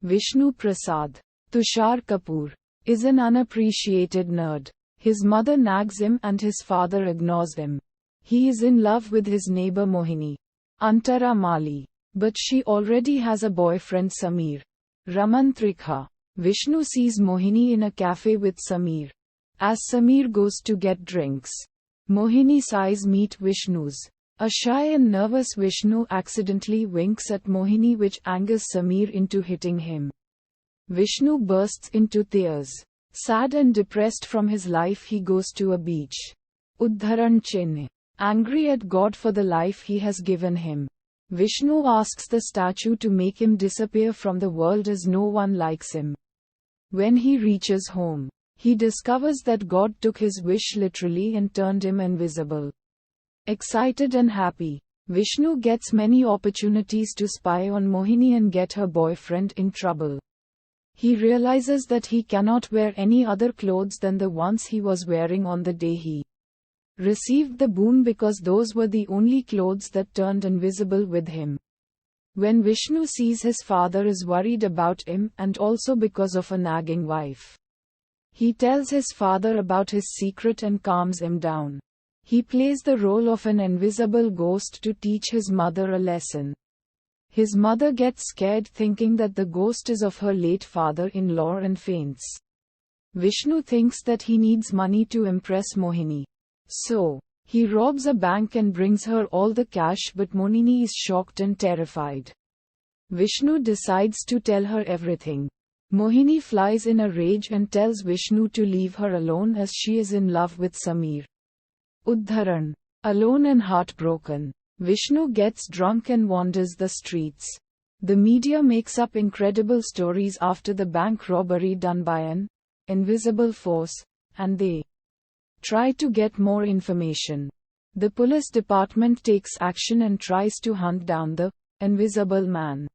Vishnu Prasad, Tushar Kapoor, is an unappreciated nerd. His mother nags him and his father ignores him. He is in love with his neighbor Mohini, Antara Mali, but she already has a boyfriend Samir, Raman Trikha. Vishnu sees Mohini in a cafe with Samir. As Samir goes to get drinks, Mohini's eyes meet Vishnu's. A shy and nervous Vishnu accidentally winks at Mohini, which angers Samir into hitting him. Vishnu bursts into tears. Sad and depressed from his life, he goes to a beach. Uddharan Chinna. Angry at God for the life he has given him, Vishnu asks the statue to make him disappear from the world as no one likes him. When he reaches home, he discovers that God took his wish literally and turned him invisible. Excited and happy, Vishnu gets many opportunities to spy on Mohini and get her boyfriend in trouble. He realizes that he cannot wear any other clothes than the ones he was wearing on the day he received the boon, because those were the only clothes that turned invisible with him. When Vishnu sees his father is worried about him, and also because of a nagging wife, he tells his father about his secret and calms him down. He plays the role of an invisible ghost to teach his mother a lesson. His mother gets scared thinking that the ghost is of her late father-in-law and faints. Vishnu thinks that he needs money to impress Mohini. So, he robs a bank and brings her all the cash, but Mohini is shocked and terrified. Vishnu decides to tell her everything. Mohini flies in a rage and tells Vishnu to leave her alone as she is in love with Samir. Uddharan. Alone and heartbroken, Vishnu gets drunk and wanders the streets. The media makes up incredible stories after the bank robbery done by an invisible force, and they try to get more information. The police department takes action and tries to hunt down the invisible man.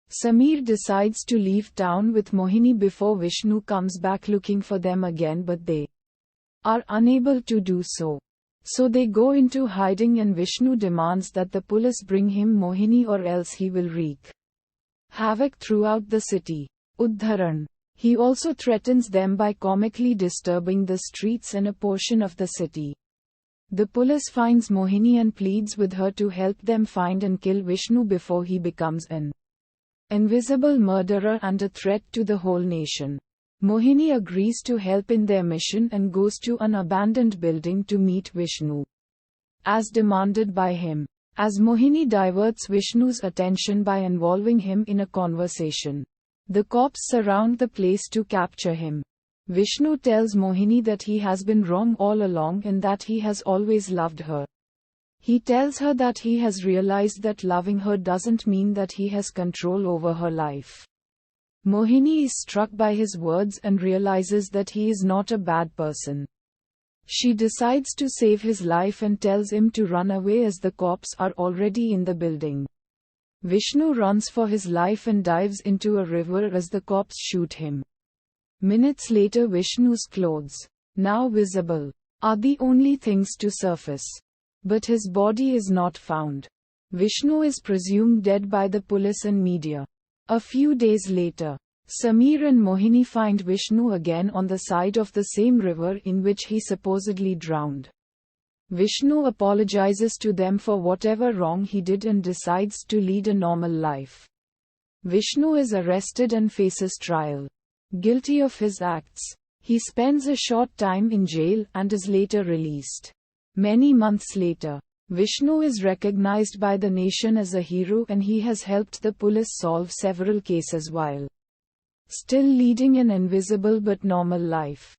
Samir decides to leave town with Mohini before Vishnu comes back looking for them again, but they are unable to do so. So they go into hiding and Vishnu demands that the police bring him Mohini or else he will wreak havoc throughout the city. Uddharan. He also threatens them by comically disturbing the streets and a portion of the city. The police finds Mohini and pleads with her to help them find and kill Vishnu before he becomes an invisible murderer and a threat to the whole nation. Mohini agrees to help in their mission and goes to an abandoned building to meet Vishnu, as demanded by him. As Mohini diverts Vishnu's attention by involving him in a conversation, the cops surround the place to capture him. Vishnu tells Mohini that he has been wrong all along and that he has always loved her. He tells her that he has realized that loving her doesn't mean that he has control over her life. Mohini is struck by his words and realizes that he is not a bad person. She decides to save his life and tells him to run away as the cops are already in the building. Vishnu runs for his life and dives into a river as the cops shoot him. Minutes later, Vishnu's clothes, now visible, are the only things to surface. But his body is not found. Vishnu is presumed dead by the police and media. A few days later, Samir and Mohini find Vishnu again on the side of the same river in which he supposedly drowned. Vishnu apologizes to them for whatever wrong he did and decides to lead a normal life. Vishnu is arrested and faces trial. Guilty of his acts, he spends a short time in jail and is later released. Many months later, Vishnu is recognized by the nation as a hero and he has helped the police solve several cases while still leading an invisible but normal life.